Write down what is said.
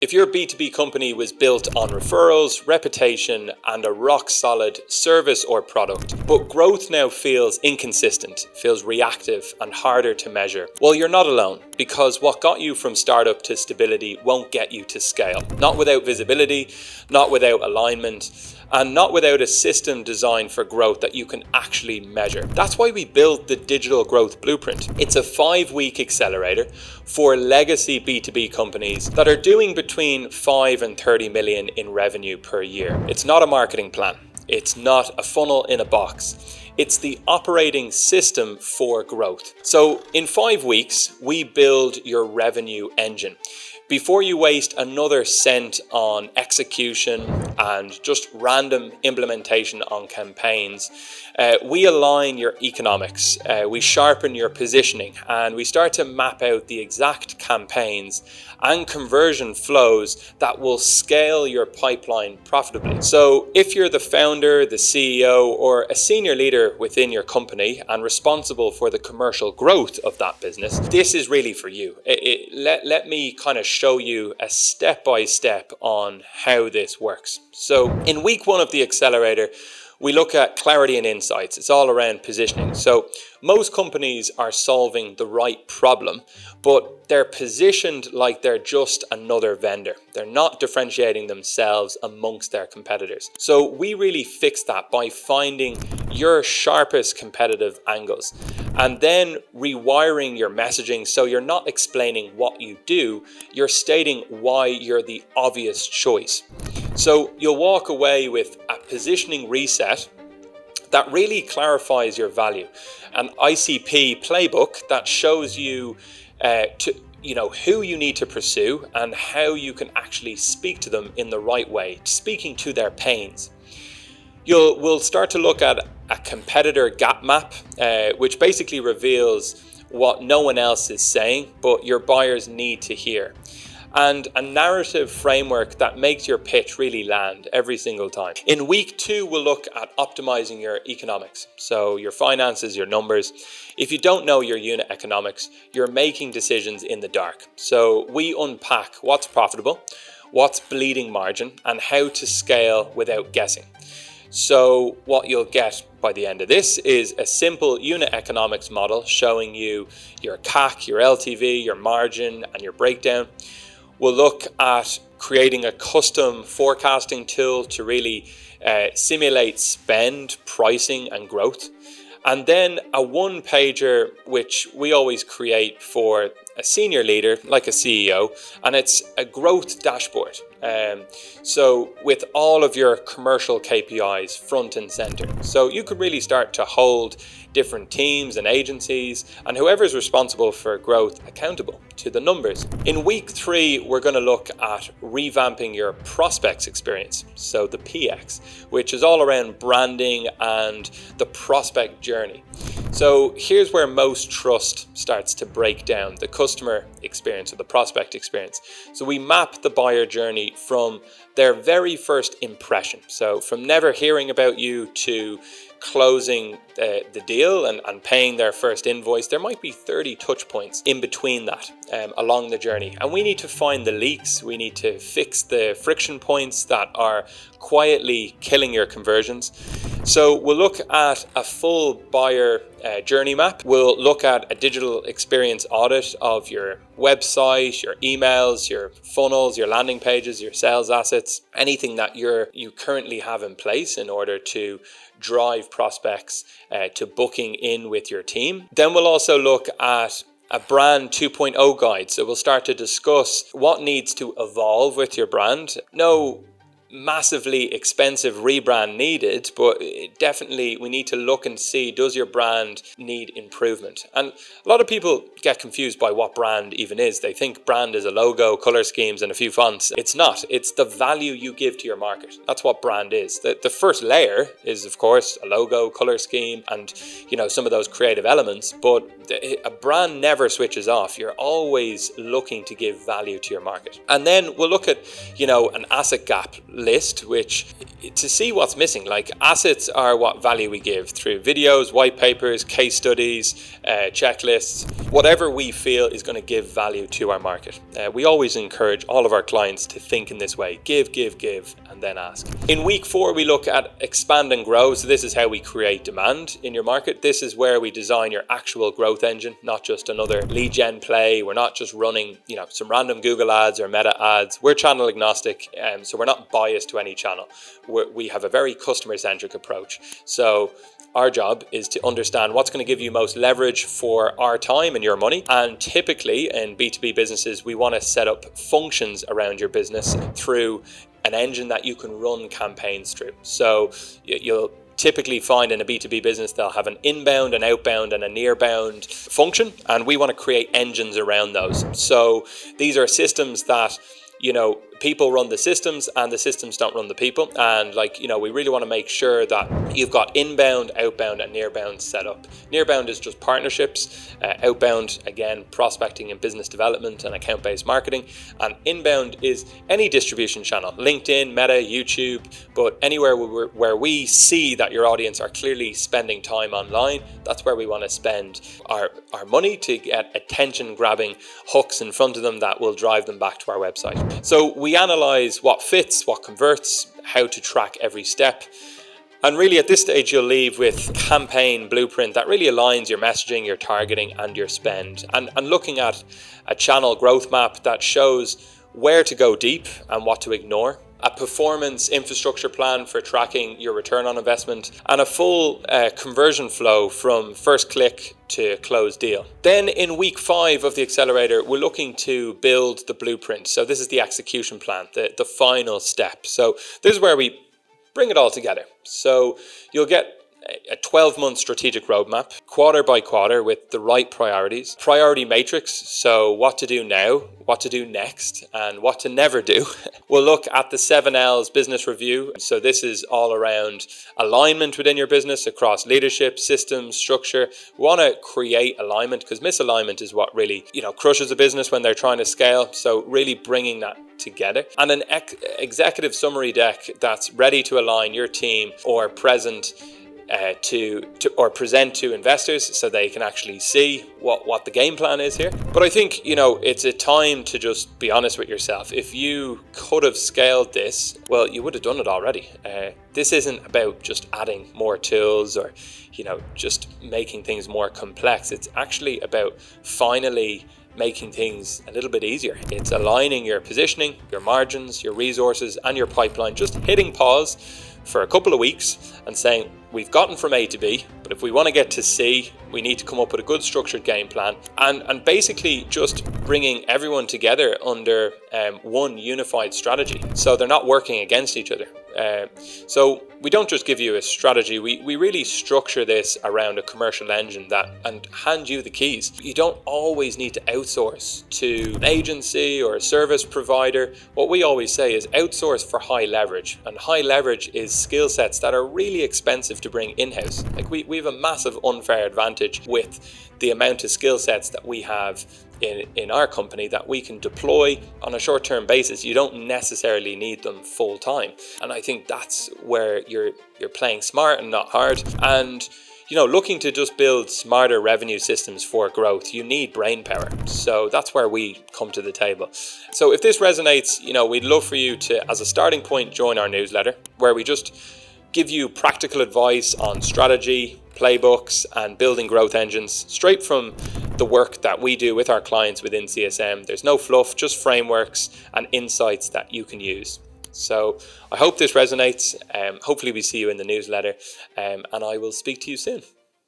If your B2B company was built on referrals, reputation, and a rock-solid service or product, but growth now feels inconsistent, feels reactive, and harder to measure, well, you're not alone, because what got you from startup to stability won't get you to scale. Not without visibility, not without alignment, and not without a system designed for growth that you can actually measure. That's why we built the Digital Growth Blueprint. It's a 5-week accelerator for legacy B2B companies that are doing between 5 and 30 million in revenue per year. It's not a marketing plan. It's not a funnel in a box. It's the operating system for growth. So in 5 weeks, we build your revenue engine. Before you waste another cent on execution and just random implementation on campaigns, we align your economics, we sharpen your positioning, and we start to map out the exact campaigns and conversion flows that will scale your pipeline profitably. So if you're the founder, the CEO, or a senior leader within your company and responsible for the commercial growth of that business, this is really for you. Let me kind of show you a step-by-step on how this works. So in week 1 of the accelerator, we look at clarity and insights. It's all around positioning. So most companies are solving the right problem, but they're positioned like they're just another vendor. They're not differentiating themselves amongst their competitors. So we really fix that by finding your sharpest competitive angles and then rewiring your messaging so you're not explaining what you do, you're stating why you're the obvious choice. So you'll walk away with a positioning reset that really clarifies your value. An ICP playbook that shows you who you need to pursue and how you can actually speak to them in the right way, speaking to their pains. We'll start to look at a competitor gap map, which basically reveals what no one else is saying, but your buyers need to hear. And a narrative framework that makes your pitch really land every single time. In week 2, we'll look at optimizing your economics. So your finances, your numbers. If you don't know your unit economics, you're making decisions in the dark. So we unpack what's profitable, what's bleeding margin, and how to scale without guessing. So what you'll get by the end of this is a simple unit economics model showing you your CAC, your LTV, your margin, and your breakdown. We'll look at creating a custom forecasting tool to really simulate spend, pricing, and growth. And then a one-pager, which we always create for a senior leader, like a CEO, and it's a growth dashboard. So with all of your commercial KPIs front and center. So you could really start to hold different teams and agencies and whoever's responsible for growth accountable to the numbers. In week 3, we're going to look at revamping your prospects experience. So the PX, which is all around branding and the prospect journey. So here's where most trust starts to break down, the customer experience or the prospect experience. So we map the buyer journey from their very first impression. So from never hearing about you to closing the deal and paying their first invoice, there might be 30 touch points in between that along the journey. And we need to find the leaks. We need to fix the friction points that are quietly killing your conversions. So we'll look at a full buyer journey map. We'll look at a digital experience audit of your website, your emails, your funnels, your landing pages, your sales assets, anything that you currently have in place in order to drive prospects to booking in with your team. Then we'll also look at a brand 2.0 guide. So we'll start to discuss what needs to evolve with your brand. No massively expensive rebrand needed, but definitely we need to look and see, does your brand need improvement? And a lot of people get confused by what brand even is. They think brand is a logo, color schemes, and a few fonts. It's not. It's the value you give to your market. That's what brand is. The first layer is, of course, a logo, color scheme, and some of those creative elements, but a brand never switches off. You're always looking to give value to your market. And then we'll look at an asset gap list, which to see what's missing. Like, assets are what value we give through videos, white papers, case studies, checklists, whatever we feel is going to give value to our market. We always encourage all of our clients to think in this way: give, and then ask. In week 4, we look at expand and grow. So this is how we create demand in your market. This is where we design your actual growth engine, not just another lead gen play. We're not just running, some random Google ads or Meta ads. We're channel agnostic, so we're not biased to any channel. We have a very customer-centric approach. So our job is to understand what's going to give you most leverage for our time and your money. And typically in B2B businesses, we want to set up functions around your business through an engine that you can run campaigns through. So you'll typically find in a B2B business, they'll have an inbound, an outbound, and a nearbound function. And we want to create engines around those. So these are systems that, people run the systems and the systems don't run the people. And we really want to make sure that you've got inbound, outbound, and nearbound set up. Nearbound is just partnerships. Outbound, again, prospecting and business development and account-based marketing. And inbound is any distribution channel, LinkedIn, Meta, YouTube, but anywhere where we see that your audience are clearly spending time online. That's where we want to spend our money to get attention-grabbing hooks in front of them that will drive them back to our website. So we analyze what fits, what converts, how to track every step. And really at this stage, you'll leave with campaign blueprint that really aligns your messaging, your targeting, and your spend. And looking at a channel growth map that shows where to go deep and what to ignore. A performance infrastructure plan for tracking your return on investment, and a full conversion flow from first click to close deal. Then in week 5 of the accelerator, we're looking to build the blueprint. So this is the execution plan, the final step. So this is where we bring it all together. So you'll get a 12-month strategic roadmap, quarter by quarter, with the right priorities. Priority matrix, so what to do now, what to do next, and what to never do. We'll look at the 7 L's business review. So this is all around alignment within your business across leadership, systems, structure. We want to create alignment, because misalignment is what really, crushes a business when they're trying to scale. So really bringing that together. And an executive summary deck that's ready to align your team or present or present to investors so they can actually see what the game plan is here. But I think, it's a time to just be honest with yourself. If you could have scaled this, well, you would have done it already. This isn't about just adding more tools or, just making things more complex. It's actually about finally making things a little bit easier. It's aligning your positioning, your margins, your resources, and your pipeline. Just hitting pause for a couple of weeks and saying, we've gotten from A to B, but if we want to get to C, we need to come up with a good structured game plan, and basically just bringing everyone together under one unified strategy, so they're not working against each other. So we don't just give you a strategy, we really structure this around a commercial engine and hand you the keys. You don't always need to outsource to an agency or a service provider. What we always say is outsource for high leverage, and high leverage is skill sets that are really expensive to bring in-house. Like we have a massive unfair advantage with the amount of skill sets that we have in our company that we can deploy on a short-term basis. You don't necessarily need them full time. And I think that's where you're playing smart and not hard. And looking to just build smarter revenue systems for growth, you need brain power. So that's where we come to the table. So if this resonates, we'd love for you to, as a starting point, join our newsletter, where we just give you practical advice on strategy, playbooks, and building growth engines straight from the work that we do with our clients within CSM. There's no fluff, just frameworks and insights that you can use. So I hope this resonates. Hopefully we see you in the newsletter, and I will speak to you soon.